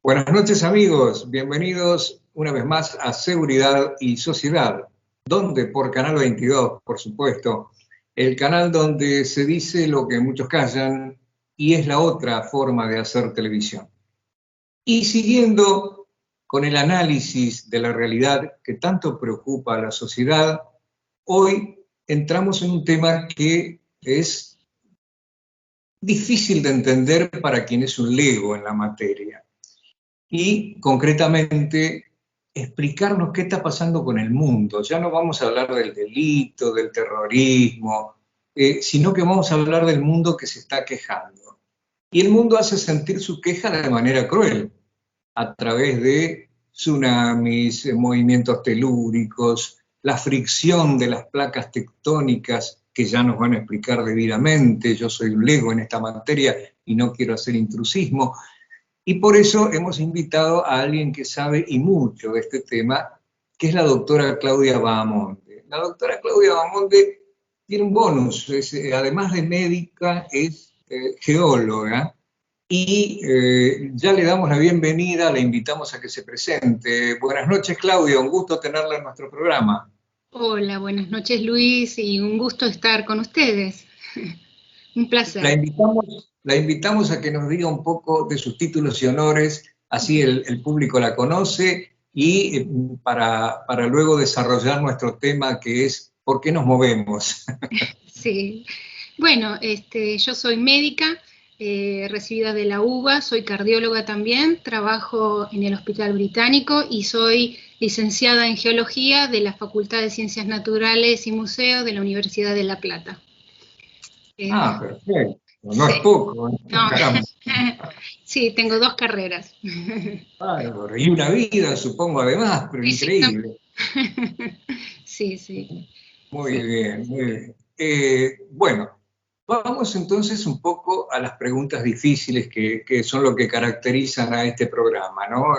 Buenas noches amigos, bienvenidos una vez más a Seguridad y Sociedad, donde por Canal 22, por supuesto, el canal donde se dice lo que muchos callan y es la otra forma de hacer televisión. Y siguiendo con el análisis de la realidad que tanto preocupa a la sociedad, hoy entramos en un tema que es difícil de entender para quien es un lego en la materia. Y concretamente explicarnos qué está pasando con el mundo. Ya no vamos a hablar del delito, del terrorismo, sino que vamos a hablar del mundo que se está quejando. Y el mundo hace sentir su queja de manera cruel, a través de tsunamis, movimientos telúricos, la fricción de las placas tectónicas que ya nos van a explicar debidamente. Yo soy un lego en esta materia y no quiero hacer intrusismo. Y por eso hemos invitado a alguien que sabe y mucho de este tema, que es la doctora Claudia Bahamonde. La doctora Claudia Bahamonde tiene un bonus, además de médica, es geóloga, y ya le damos la bienvenida, la invitamos a que se presente. Buenas noches, Claudia, un gusto tenerla en nuestro programa. Hola, buenas noches Luis, y un gusto estar con ustedes. Un placer. La invitamos a que nos diga un poco de sus títulos y honores, así el público la conoce, y para luego desarrollar nuestro tema que es ¿por qué nos movemos? Sí, bueno, yo soy médica, recibida de la UBA, soy cardióloga también, trabajo en el Hospital Británico y soy licenciada en Geología de la Facultad de Ciencias Naturales y Museos de la Universidad de La Plata. Perfecto. No Sí. es poco, No. caramba. Sí, tengo 2 carreras. Bárbaro. Y una vida, supongo, además, pero increíble. Sí, sí. Muy bien, muy bien. Bueno, vamos entonces un poco a las preguntas difíciles que son lo que caracterizan a este programa, ¿no?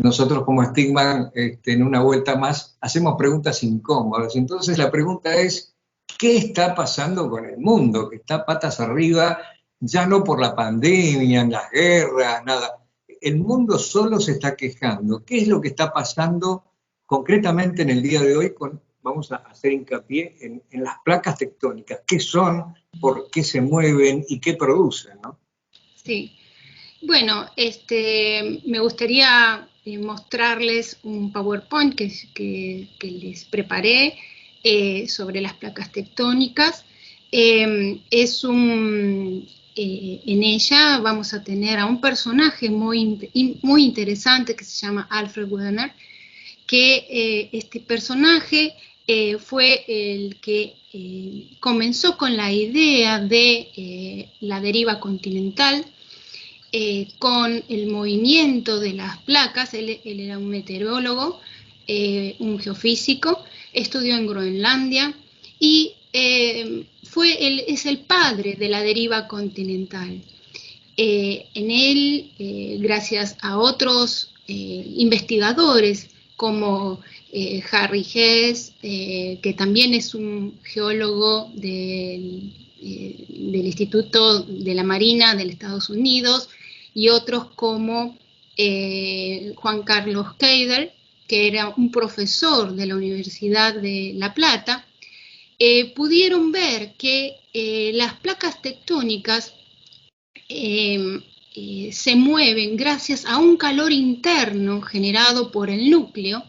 Nosotros como Stigman, en una vuelta más, hacemos preguntas incómodas. Entonces la pregunta es, ¿qué está pasando con el mundo? Que está patas arriba, ya no por la pandemia, las guerras, nada. El mundo solo se está quejando. ¿Qué es lo que está pasando concretamente en el día de hoy vamos a hacer hincapié en las placas tectónicas? ¿Qué son? ¿Por qué se mueven? ¿Y qué producen? ¿No? Sí. Bueno, me gustaría mostrarles un PowerPoint que les preparé sobre las placas tectónicas. En ella vamos a tener a un personaje muy interesante que se llama Alfred Wegener, que este personaje fue el que comenzó con la idea de la deriva continental, con el movimiento de las placas. Él era un meteorólogo, un geofísico, estudió en Groenlandia y es el padre de la deriva continental. En él, gracias a otros investigadores como Harry Hess, que también es un geólogo del Instituto de la Marina de los Estados Unidos, y otros como Juan Carlos Keider, que era un profesor de la Universidad de La Plata, pudieron ver que las placas tectónicas se mueven gracias a un calor interno generado por el núcleo,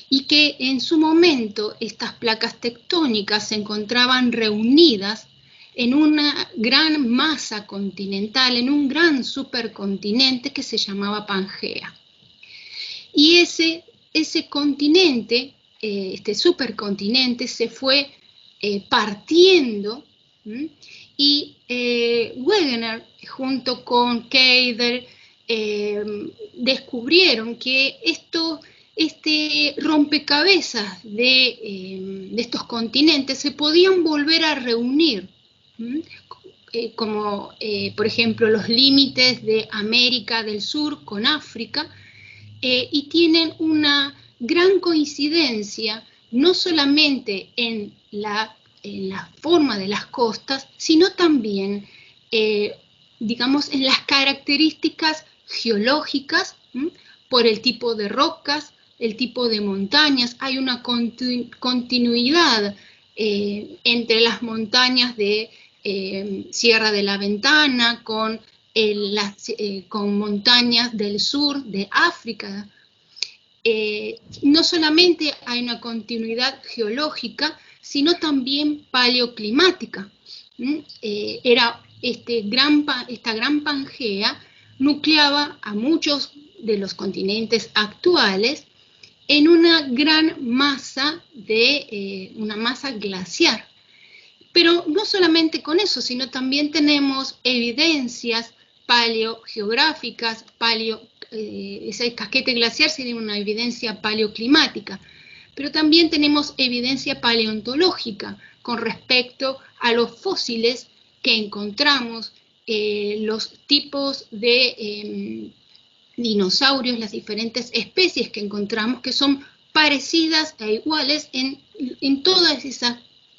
y que en su momento estas placas tectónicas se encontraban reunidas en una gran masa continental, en un gran supercontinente que se llamaba Pangea. Y ese continente, este supercontinente, se fue partiendo, y Wegener, junto con Keider, descubrieron que este rompecabezas de estos continentes se podían volver a reunir, como por ejemplo los límites de América del Sur con África, y tienen una gran coincidencia no solamente en la forma de las costas, sino también, digamos, en las características geológicas, por el tipo de rocas, el tipo de montañas. Hay una continuidad entre las montañas de Sierra de la Ventana con montañas del sur de África. No solamente hay una continuidad geológica, sino también paleoclimática. Esta gran Pangea nucleaba a muchos de los continentes actuales en una gran masa una masa glaciar. Pero no solamente con eso, sino también tenemos evidencias paleogeográficas, ese casquete glaciar sería una evidencia paleoclimática, pero también tenemos evidencia paleontológica con respecto a los fósiles que encontramos, los tipos de dinosaurios, las diferentes especies que encontramos, que son parecidas e iguales en todas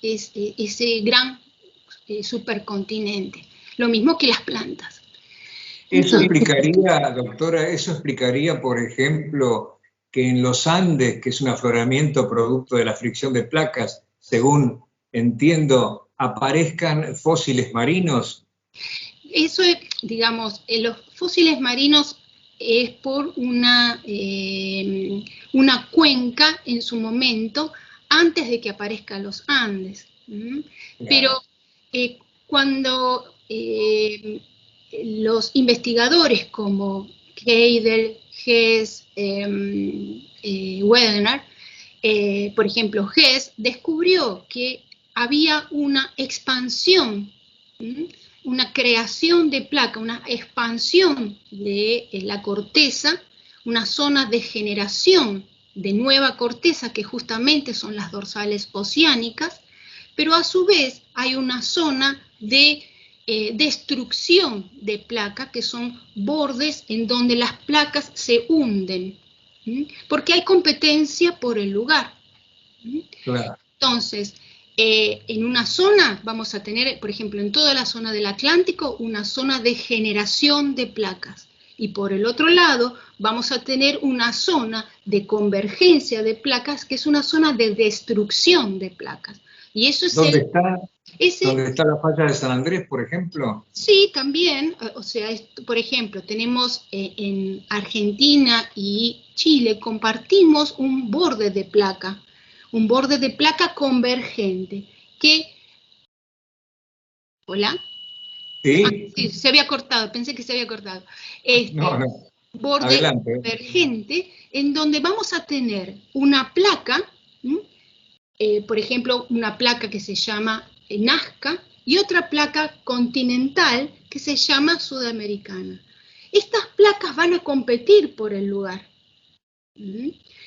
ese gran supercontinente, lo mismo que las plantas. Eso explicaría, doctora, eso explicaría, por ejemplo, que en los Andes, que es un afloramiento producto de la fricción de placas, según entiendo, aparezcan fósiles marinos. Eso es, digamos, los fósiles marinos es por una cuenca en su momento antes de que aparezcan los Andes. Pero cuando los investigadores como Heidel, Hess, Wegener, por ejemplo, Hess descubrió que había una expansión, una creación de placa, una expansión de la corteza, una zona de generación de nueva corteza, que justamente son las dorsales oceánicas, pero a su vez hay una zona de destrucción de placa, que son bordes en donde las placas se hunden, porque hay competencia por el lugar. Claro. Entonces, en una zona vamos a tener, por ejemplo, en toda la zona del Atlántico, una zona de generación de placas. Y por el otro lado, vamos a tener una zona de convergencia de placas, que es una zona de destrucción de placas. Y eso es ¿Dónde está la falla de San Andrés, por ejemplo? Sí, también. O sea, por ejemplo, tenemos en Argentina y Chile, compartimos un borde de placa convergente, que... ¿Hola? Sí. Sí, se había cortado, pensé que se había cortado. No. Borde Adelante. Convergente, en donde vamos a tener una placa, por ejemplo, una placa que se llama Nazca, y otra placa continental que se llama Sudamericana. Estas placas van a competir por el lugar.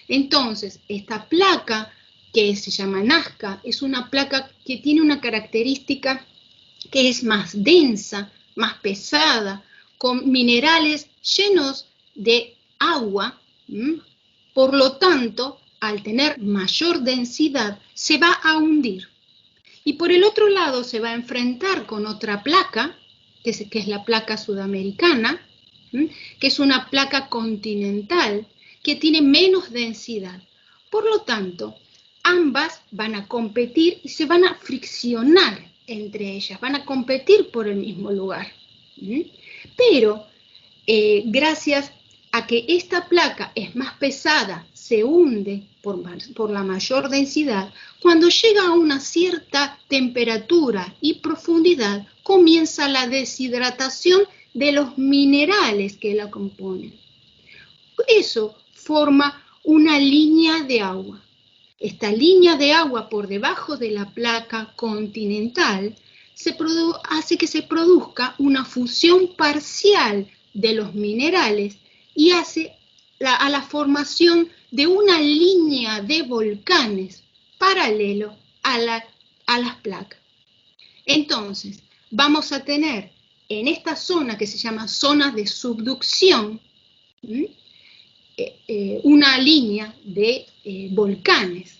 Entonces, esta placa que se llama Nazca es una placa que tiene una característica que es más densa, más pesada, con minerales llenos de agua. Por lo tanto, al tener mayor densidad, se va a hundir. Y por el otro lado se va a enfrentar con otra placa, que es la placa sudamericana, que es una placa continental, que tiene menos densidad. Por lo tanto, ambas van a competir y se van a friccionar entre ellas, van a competir por el mismo lugar. Pero, gracias a que esta placa es más pesada, se hunde por la mayor densidad, cuando llega a una cierta temperatura y profundidad, comienza la deshidratación de los minerales que la componen. Eso forma una línea de agua. Esta línea de agua por debajo de la placa continental hace que se produzca una fusión parcial de los minerales y hace a la formación de una línea de volcanes paralelo a las placas. Entonces, vamos a tener en esta zona que se llama zona de subducción, una línea de volcanes,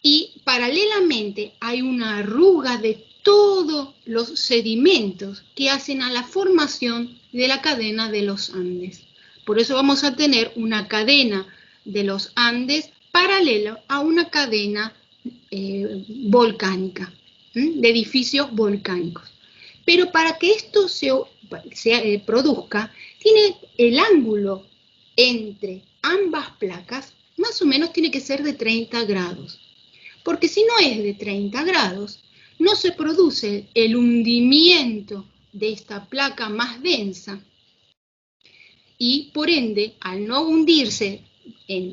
y paralelamente hay una arruga de todos los sedimentos que hacen a la formación de la cadena de los Andes. Por eso vamos a tener una cadena de los Andes paralela a una cadena volcánica, de edificios volcánicos. Pero para que esto se produzca, tiene el ángulo entre ambas placas, más o menos tiene que ser de 30 grados. Porque si no es de 30 grados, no se produce el hundimiento de esta placa más densa y por ende, al no hundirse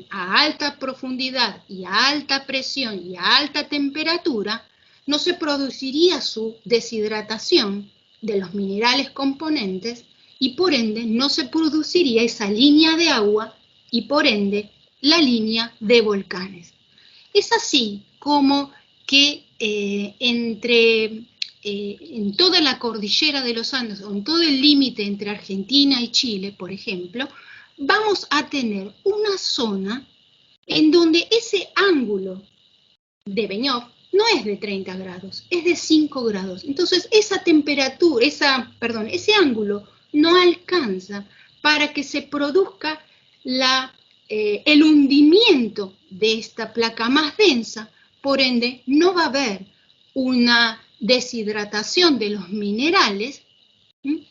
a alta profundidad y a alta presión y a alta temperatura, no se produciría su deshidratación de los minerales componentes y por ende no se produciría esa línea de agua y por ende la línea de volcanes. Es así como que en toda la cordillera de los Andes, o en todo el límite entre Argentina y Chile, por ejemplo, vamos a tener una zona en donde ese ángulo de Benioff no es de 30 grados, es de 5 grados. Entonces, esa temperatura, ese ángulo no alcanza para que se produzca el hundimiento de esta placa más densa, por ende, no va a haber una deshidratación de los minerales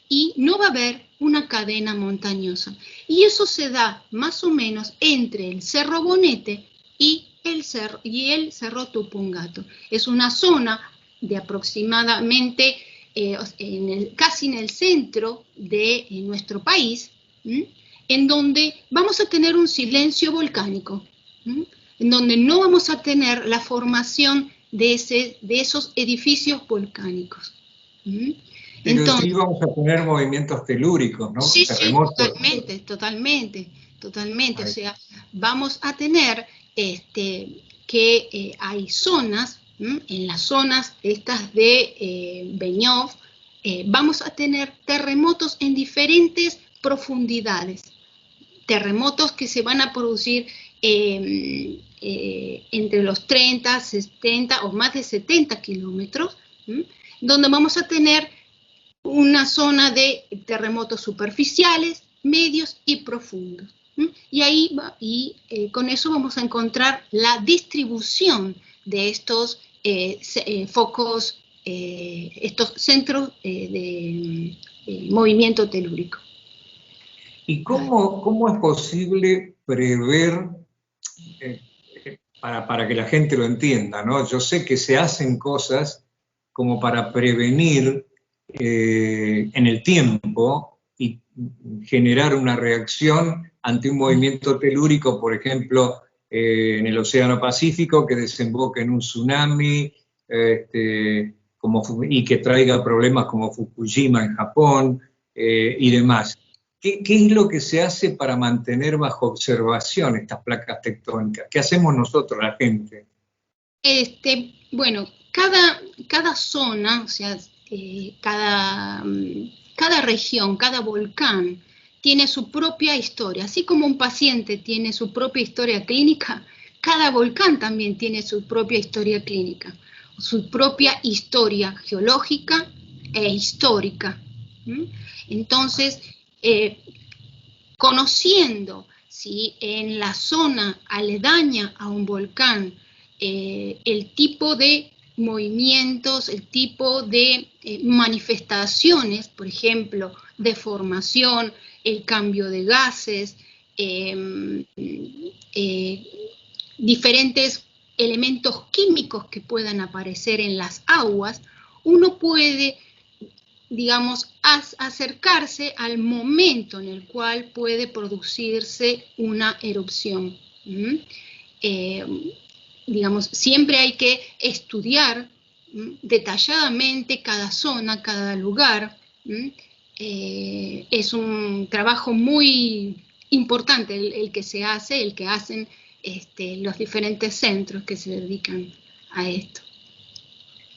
y no va a haber una cadena montañosa. Y eso se da más o menos entre el Cerro Bonete y el Cerro Tupungato. Es una zona de aproximadamente casi en el centro de nuestro país, en donde vamos a tener un silencio volcánico, en donde no vamos a tener la formación de esos edificios volcánicos. Pero sí vamos a tener movimientos telúricos, ¿no? Sí, terremotos. sí, totalmente. O sea, vamos a tener que hay zonas, en las zonas estas de Benioff, vamos a tener terremotos en diferentes profundidades. Terremotos que se van a producir entre los 30, 70 o más de 70 kilómetros, donde vamos a tener una zona de terremotos superficiales, medios y profundos. Y con eso vamos a encontrar la distribución de estos focos, estos centros de movimiento telúrico. ¿Y cómo es posible prever, para que la gente lo entienda, ¿no? Yo sé que se hacen cosas como para prevenir en el tiempo y generar una reacción ante un movimiento telúrico, por ejemplo, en el Océano Pacífico, que desemboque en un tsunami y que traiga problemas como Fukushima en Japón y demás. ¿Qué es lo que se hace para mantener bajo observación estas placas tectónicas? ¿Qué hacemos nosotros, la gente? Bueno, cada zona, o sea, cada región, cada volcán tiene su propia historia. Así como un paciente tiene su propia historia clínica, cada volcán también tiene su propia historia clínica, su propia historia geológica e histórica. Entonces, conociendo si en la zona aledaña a un volcán el tipo de movimientos, el tipo de manifestaciones, por ejemplo, de formación, el cambio de gases, diferentes elementos químicos que puedan aparecer en las aguas, uno puede, digamos, acercarse al momento en el cual puede producirse una erupción. Digamos, siempre hay que estudiar detalladamente cada zona, cada lugar. Es un trabajo muy importante el que se hace, el que hacen los diferentes centros que se dedican a esto.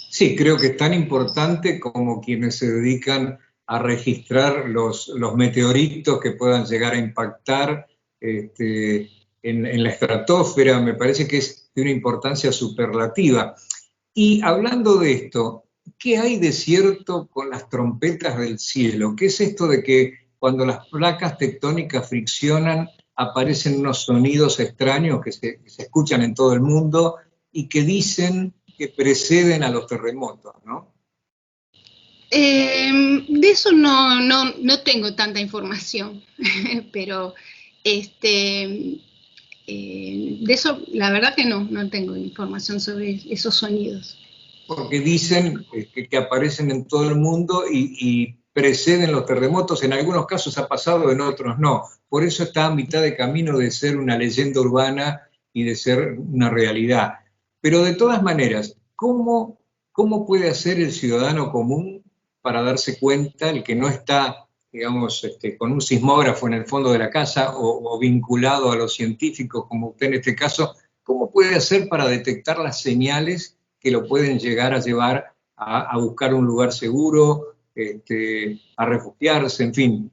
Sí, creo que es tan importante como quienes se dedican a registrar los meteoritos que puedan llegar a impactar en la estratosfera. Me parece que es de una importancia superlativa. Y hablando de esto, ¿qué hay de cierto con las trompetas del cielo? ¿Qué es esto de que cuando las placas tectónicas friccionan aparecen unos sonidos extraños que se escuchan en todo el mundo y que dicen que preceden a los terremotos, ¿no? De eso no tengo tanta información, pero de eso la verdad que no tengo información sobre esos sonidos. Porque dicen que aparecen en todo el mundo y preceden los terremotos. En algunos casos ha pasado, en otros no. Por eso está a mitad de camino de ser una leyenda urbana y de ser una realidad. Pero de todas maneras, ¿cómo puede hacer el ciudadano común para darse cuenta, el que no está, digamos, con un sismógrafo en el fondo de la casa o vinculado a los científicos, como usted en este caso, cómo puede hacer para detectar las señales que lo pueden llegar a llevar a buscar un lugar seguro, a refugiarse, en fin,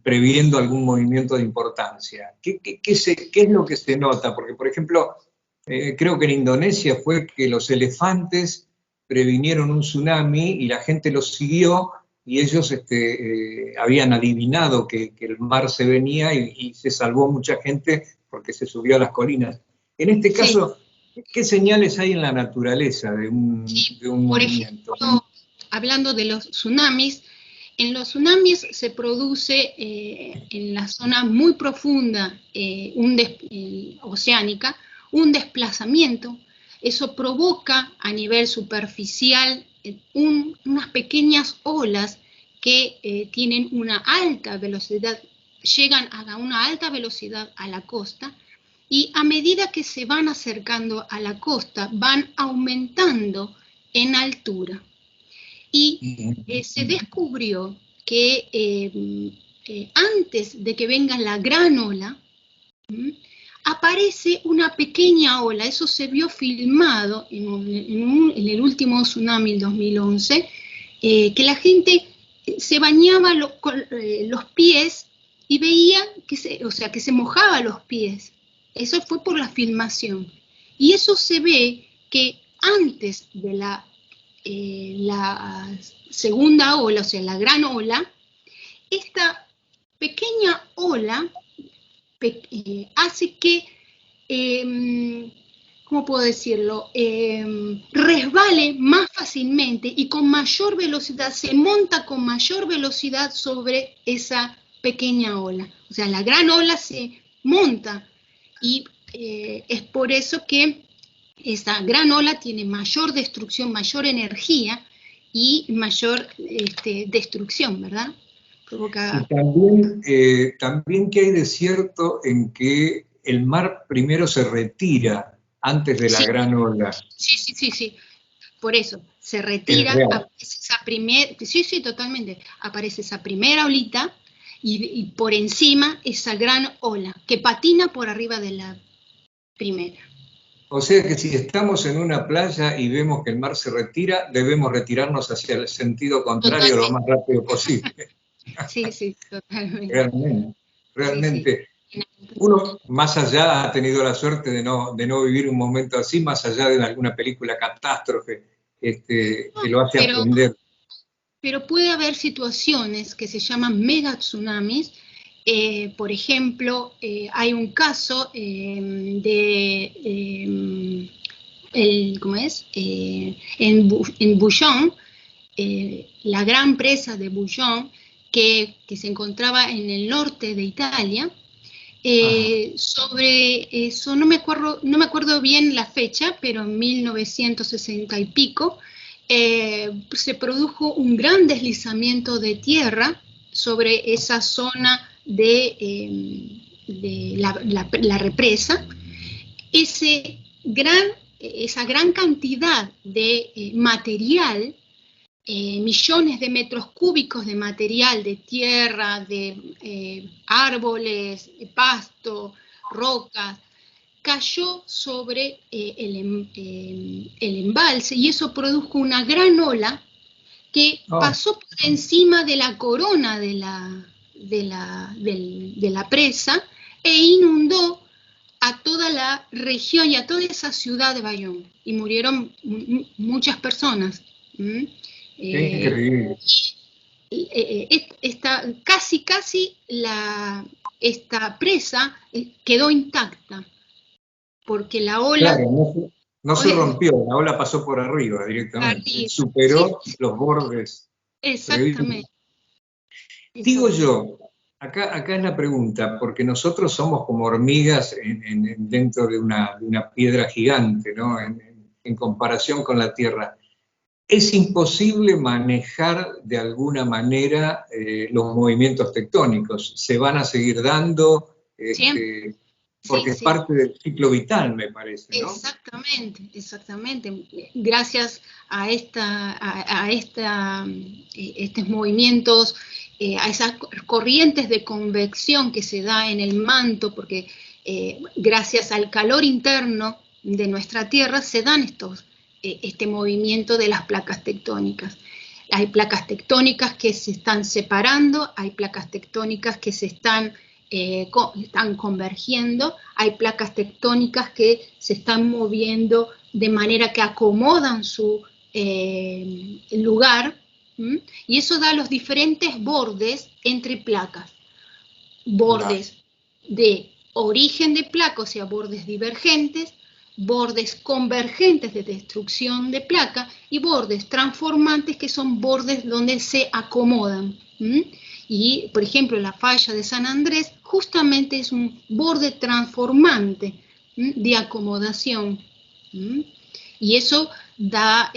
previendo algún movimiento de importancia? ¿Qué es lo que se nota? Porque, por ejemplo, creo que en Indonesia fue que los elefantes previnieron un tsunami y la gente los siguió y ellos habían adivinado que el mar se venía y se salvó mucha gente porque se subió a las colinas. En este caso, ¿qué señales hay en la naturaleza de un movimiento? Por ejemplo, hablando de los tsunamis, en los tsunamis se produce en la zona muy profunda oceánica un desplazamiento. Eso provoca a nivel superficial unas pequeñas olas que tienen una alta velocidad, llegan a una alta velocidad a la costa, y a medida que se van acercando a la costa van aumentando en altura. Y se descubrió que antes de que venga la gran ola, aparece una pequeña ola. Eso se vio filmado en el último tsunami, el 2011, que la gente se bañaba con los pies y veía que se mojaba los pies. Eso fue por la filmación. Y eso se ve que antes de la segunda ola, o sea, la gran ola, esta pequeña ola hace que, ¿cómo puedo decirlo?, resbale más fácilmente y con mayor velocidad, se monta con mayor velocidad sobre esa pequeña ola. O sea, la gran ola se monta y es por eso que esa gran ola tiene mayor destrucción, mayor energía y mayor destrucción, ¿verdad? Provoca... Y también que hay de cierto en que el mar primero se retira antes de la gran ola. Sí. Por eso, se retira, aparece esa primera, sí, totalmente, aparece esa primera olita y por encima esa gran ola que patina por arriba de la primera. O sea que si estamos en una playa y vemos que el mar se retira, debemos retirarnos hacia el sentido contrario lo más rápido posible. Sí, totalmente. Realmente. Sí. Uno, más allá, ha tenido la suerte de no vivir un momento así, más allá de alguna película catástrofe, que lo hace aprender. Pero puede haber situaciones que se llaman mega tsunamis. Por ejemplo, hay un caso en Bouillon, la gran presa de Bouillon, que se encontraba en el norte de Italia. Sobre eso no me acuerdo bien la fecha, pero en 1960 y pico se produjo un gran deslizamiento de tierra sobre esa zona de la represa. Esa gran cantidad de material, millones de metros cúbicos de material, de tierra, de árboles, de pasto, rocas, cayó sobre el embalse, y eso produjo una gran ola que pasó por encima de la corona de la presa e inundó a toda la región y a toda esa ciudad de Bayonne, y murieron muchas personas. Increíble. Esta presa quedó intacta, porque la ola... Claro, no se rompió, la ola pasó por arriba directamente, arriba, superó sí, los bordes previstos. exactamente. Digo yo, acá es la pregunta, porque nosotros somos como hormigas dentro de una piedra gigante, ¿no? En comparación con la Tierra. ¿Es imposible manejar de alguna manera los movimientos tectónicos? ¿Se van a seguir dando? Siempre, sí, Porque es sí. parte del ciclo vital, me parece, ¿no? Exactamente, exactamente. Gracias a estos movimientos, a esas corrientes de convección que se da en el manto, porque gracias al calor interno de nuestra Tierra se dan este movimiento de las placas tectónicas. Hay placas tectónicas que se están separando, hay placas tectónicas que están convergiendo, hay placas tectónicas que se están moviendo de manera que acomodan su lugar, y eso da los diferentes bordes entre placas, bordes de origen de placa, o sea, bordes divergentes, bordes convergentes de destrucción de placa y bordes transformantes, que son bordes donde se acomodan. Y, por ejemplo, la falla de San Andrés justamente es un borde transformante de acomodación. Y eso da,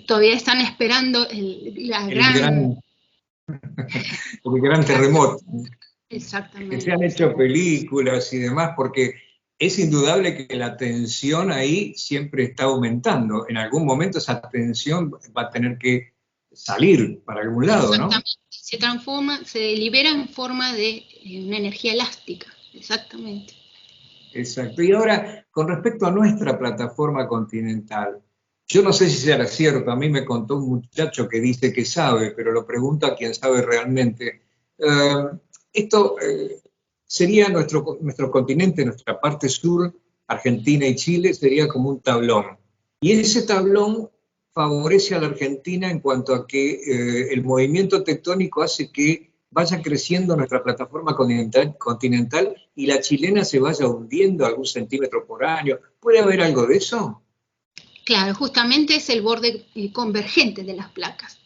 todavía están esperando el gran terremoto. Que se han Exactamente. hecho películas y demás, porque es indudable que la tensión ahí siempre está aumentando. En algún momento esa tensión va a tener que salir para algún lado, ¿no? Exactamente. Se transforma, se libera en forma de una energía elástica. Exactamente. Exacto. Y ahora, con respecto a nuestra plataforma continental, yo no sé si será cierto, a mí me contó un muchacho que dice que sabe, pero lo pregunto a quien sabe realmente. Esto sería nuestro continente, nuestra parte sur, Argentina y Chile, sería como un tablón. Y ese tablón favorece a la Argentina en cuanto a que el movimiento tectónico hace que vaya creciendo nuestra plataforma continental y la chilena se vaya hundiendo algún centímetro por año. ¿Puede haber algo de eso? Claro, justamente es el borde convergente de las placas.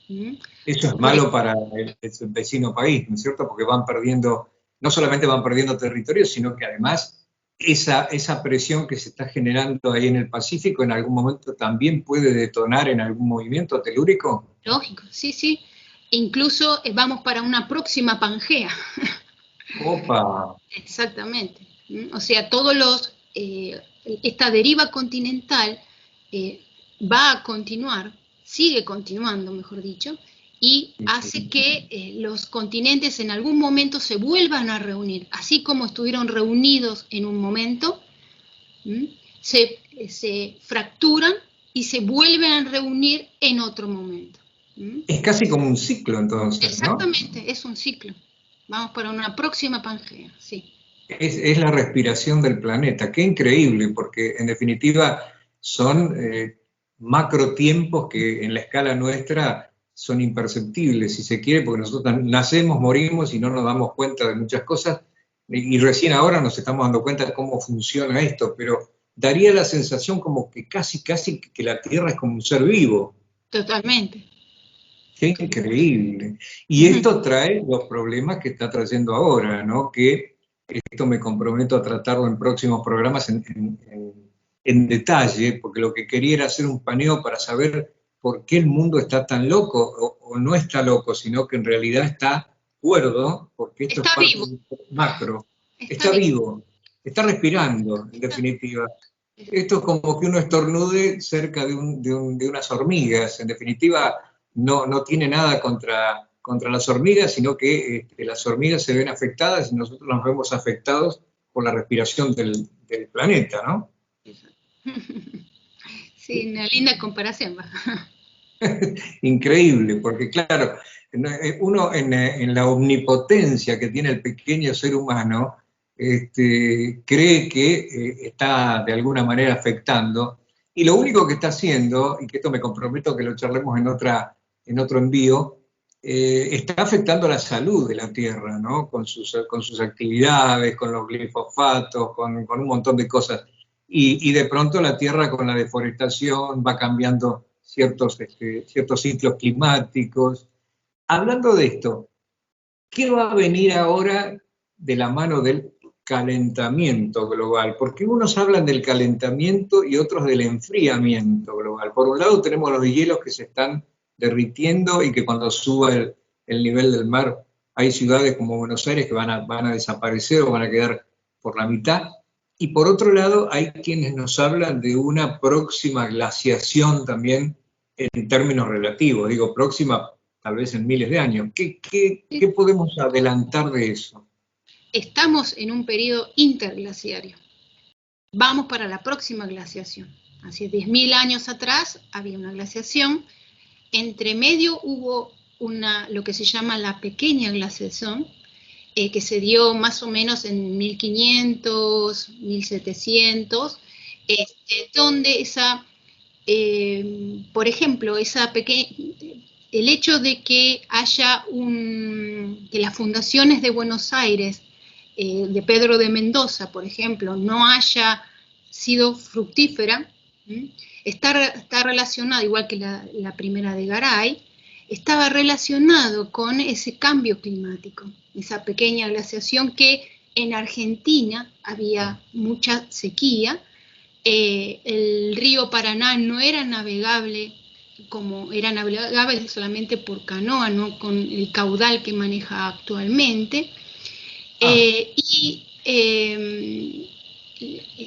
Eso es Por malo para el vecino país, ¿no es cierto? Porque van perdiendo, no solamente van perdiendo territorio, sino que además esa presión que se está generando ahí en el Pacífico en algún momento también puede detonar en algún movimiento telúrico. Lógico, sí, sí. Incluso vamos para una próxima Pangea. Opa. Exactamente. O sea, esta deriva continental va a continuar, sigue continuando, mejor dicho, y hace que los continentes en algún momento se vuelvan a reunir, así como estuvieron reunidos en un momento, se fracturan y se vuelven a reunir en otro momento. Es casi como un ciclo entonces, ¿no? Exactamente, es un ciclo. Vamos para una próxima Pangea, sí. Es la respiración del planeta. Qué increíble, porque en definitiva son macro tiempos que en la escala nuestra son imperceptibles, si se quiere, porque nosotros nacemos, morimos y no nos damos cuenta de muchas cosas, y recién ahora nos estamos dando cuenta de cómo funciona esto, pero daría la sensación como que casi que la Tierra es como un ser vivo. Totalmente. Qué increíble. Y esto trae los problemas que está trayendo ahora, ¿no? Que esto me comprometo a tratarlo en próximos programas en detalle, porque lo que quería era hacer un paneo para saber por qué el mundo está tan loco, o no está loco, sino que en realidad está cuerdo, porque esto es Está parte vivo. de un macro. Está Está vivo. vivo, está respirando, en definitiva. Esto es como que uno estornude cerca de unas hormigas, en definitiva no tiene nada contra las hormigas, sino que las hormigas se ven afectadas y nosotros nos vemos afectados por la respiración del planeta, ¿no? Sí, una linda comparación. Increíble, porque claro, uno en la omnipotencia que tiene el pequeño ser humano, cree que está de alguna manera afectando, Y lo único que está haciendo, y que esto me comprometo que lo charlemos en otro envío, está afectando la salud de la Tierra, ¿no? Con sus actividades, con los glifosatos, con un montón de cosas. Y de pronto la Tierra con la deforestación va cambiando ciertos ciclos climáticos. Hablando de esto, ¿qué va a venir ahora de la mano del calentamiento global? Porque unos hablan del calentamiento y otros del enfriamiento global. Por un lado tenemos los hielos que se están derritiendo y que cuando suba el nivel del mar hay ciudades como Buenos Aires que van a desaparecer o van a quedar por la mitad. Y por otro lado hay quienes nos hablan de una próxima glaciación también en términos relativos. Digo, próxima tal vez en miles de años. ¿Qué podemos adelantar de eso? Estamos en un periodo interglaciario. Vamos para la próxima glaciación. Hace 10.000 años atrás había una glaciación. Entre medio hubo lo que se llama la pequeña glaciación, que se dio más o menos en 1500, 1700, donde por ejemplo, el hecho de que haya que las fundaciones de Buenos Aires, de Pedro de Mendoza, por ejemplo, no haya sido fructífera, está relacionado, igual que la primera de Garay, estaba relacionado con ese cambio climático, esa pequeña glaciación que en Argentina había mucha sequía, el río Paraná no era navegable como era navegable solamente por canoa, no con el caudal que maneja actualmente,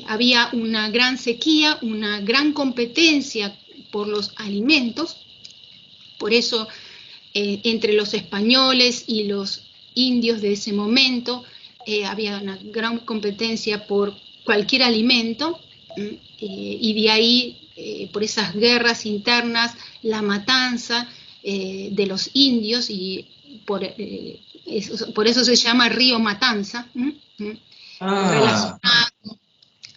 había una gran sequía, una gran competencia por los alimentos. Por eso entre los españoles y los indios de ese momento había una gran competencia por cualquier alimento, y de ahí, por esas guerras internas, la matanza de los indios, y por eso se llama río Matanza, relacionado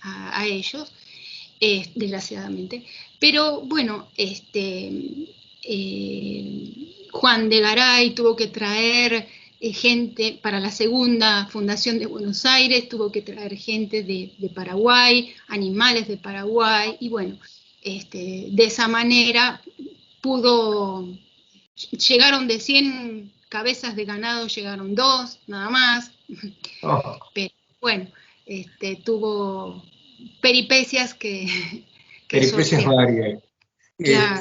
a ellos, desgraciadamente. Pero bueno, Juan de Garay tuvo que traer gente para la segunda fundación de Buenos Aires, tuvo que traer gente de Paraguay, animales de Paraguay, y bueno, de esa manera llegaron de 100 cabezas de ganado, llegaron 2, nada más. Pero bueno, tuvo peripecias peripecias varias. Claro.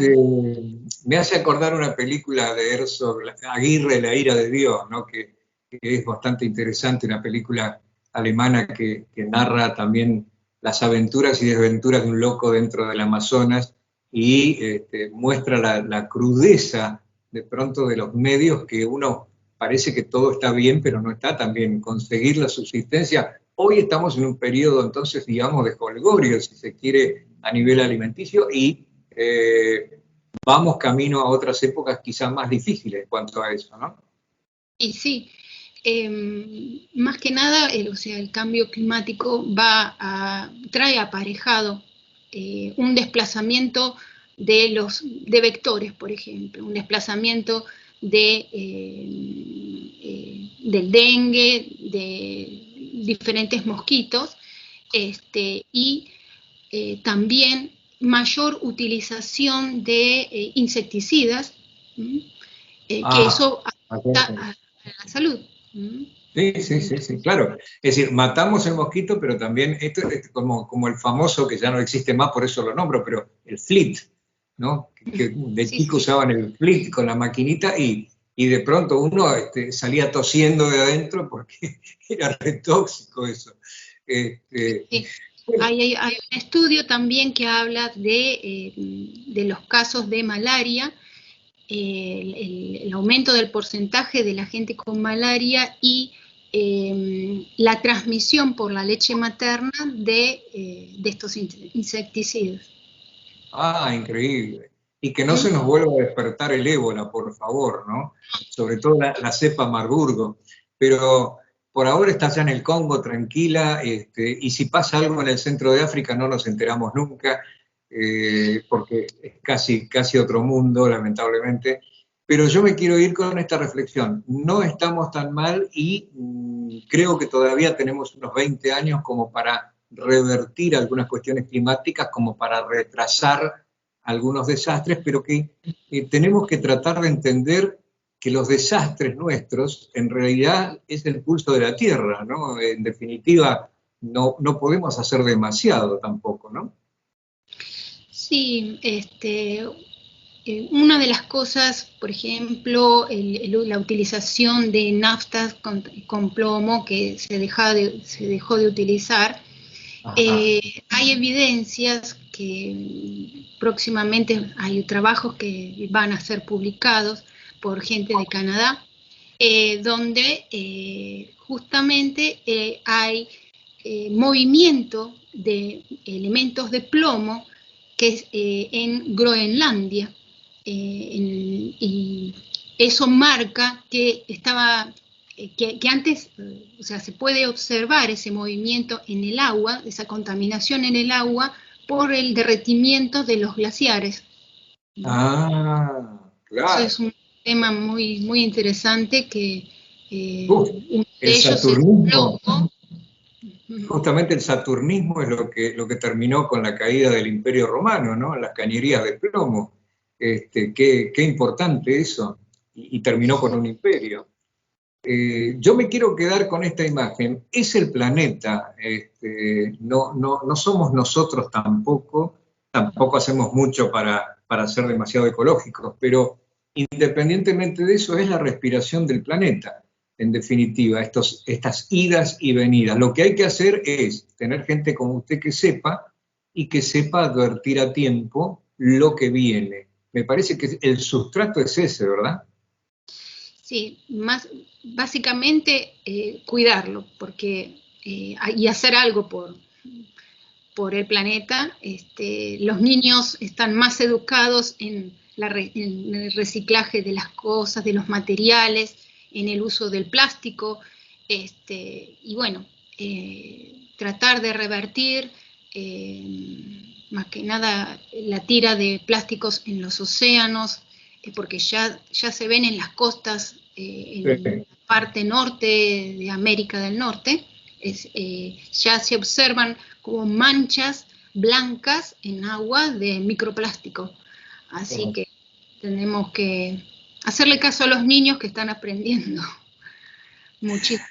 Me hace acordar una película de Herzog, Aguirre, La ira de Dios, ¿no? que es bastante interesante, una película alemana que narra también las aventuras y desventuras de un loco dentro del Amazonas y muestra la crudeza de pronto de los medios, que uno parece que todo está bien, pero no está tan bien. Conseguir la subsistencia. Hoy estamos en un periodo, entonces, digamos, de jolgorio, si se quiere, a nivel alimenticio, y vamos camino a otras épocas quizás más difíciles en cuanto a eso, ¿no? Y sí, más que nada, el cambio climático trae aparejado un desplazamiento de vectores, por ejemplo, un desplazamiento del dengue, de diferentes mosquitos, y también mayor utilización de insecticidas, que eso afecta a la salud. Sí, claro. Es decir, matamos el mosquito, pero también esto es como el famoso, que ya no existe más, por eso lo nombro, pero el flit, ¿no? Que de chico usaban el flit con la maquinita y de pronto uno salía tosiendo de adentro porque era re tóxico eso. Sí. Hay un estudio también que habla de los casos de malaria, el aumento del porcentaje de la gente con malaria y la transmisión por la leche materna de estos insecticidas. Increíble. Y que no se nos vuelva a despertar el ébola, por favor, ¿no? Sobre todo la cepa Marburgo. Pero por ahora está ya en el Congo, tranquila, y si pasa algo en el centro de África no nos enteramos nunca. porque es casi otro mundo, lamentablemente. Pero yo me quiero ir con esta reflexión. No estamos tan mal y creo que todavía tenemos unos 20 años como para revertir algunas cuestiones climáticas, como para retrasar algunos desastres, pero que tenemos que tratar de entender que los desastres nuestros en realidad es el pulso de la Tierra, ¿no? En definitiva, no podemos hacer demasiado tampoco, ¿no? Sí, una de las cosas, por ejemplo, la utilización de naftas con plomo que se dejó de utilizar. Hay evidencias que próximamente hay trabajos que van a ser publicados por gente de Canadá, donde justamente hay movimiento de elementos de plomo que es en Groenlandia, y eso marca que que antes, o sea, se puede observar ese movimiento en el agua, esa contaminación en el agua por el derretimiento de los glaciares. Ah, claro. Eso es un tema muy interesante que uno de el ellos saturnismo, es justamente el saturnismo es lo que terminó con la caída del Imperio Romano, ¿no? Las cañerías de plomo. Qué importante eso. Y terminó con un imperio. Yo me quiero quedar con esta imagen. Es el planeta. No somos nosotros tampoco hacemos mucho para ser demasiado ecológicos, pero independientemente de eso es la respiración del planeta, en definitiva, estas idas y venidas. Lo que hay que hacer es tener gente como usted que sepa y que sepa advertir a tiempo lo que viene. Me parece que el sustrato es ese, ¿verdad? Sí, básicamente cuidarlo, porque y hacer algo por el planeta. Los niños están más educados en el reciclaje de las cosas, de los materiales, en el uso del plástico, y bueno, tratar de revertir más que nada la tira de plásticos en los océanos, porque ya se ven en las costas, en la parte norte de América del Norte, ya se observan como manchas blancas en agua de microplástico. Así que tenemos que hacerle caso a los niños que están aprendiendo muchísimo.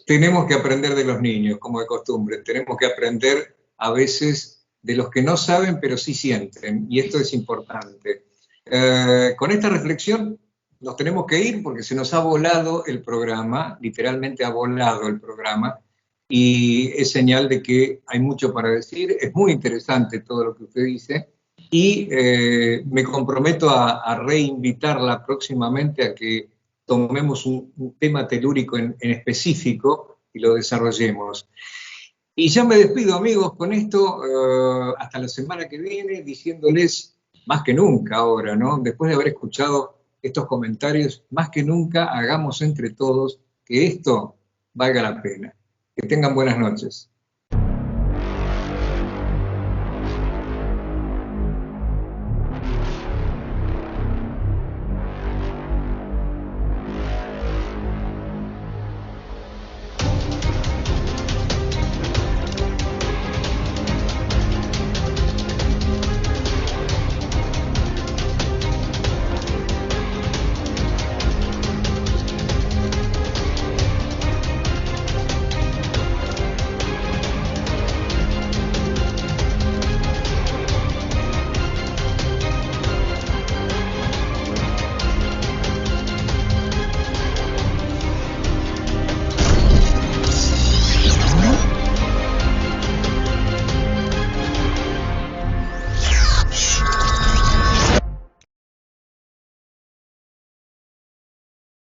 Tenemos que aprender de los niños, como de costumbre. Tenemos que aprender a veces de los que no saben, pero sí sienten, y esto es importante. Con esta reflexión nos tenemos que ir porque se nos ha volado el programa, literalmente ha volado el programa, y es señal de que hay mucho para decir. Es muy interesante todo lo que usted dice, y me comprometo a reinvitarla próximamente a que tomemos un tema telúrico en específico y lo desarrollemos. Y ya me despido, amigos, con esto, hasta la semana que viene, diciéndoles más que nunca ahora, ¿no? Después de haber escuchado estos comentarios, más que nunca hagamos entre todos que esto valga la pena. Que tengan buenas noches.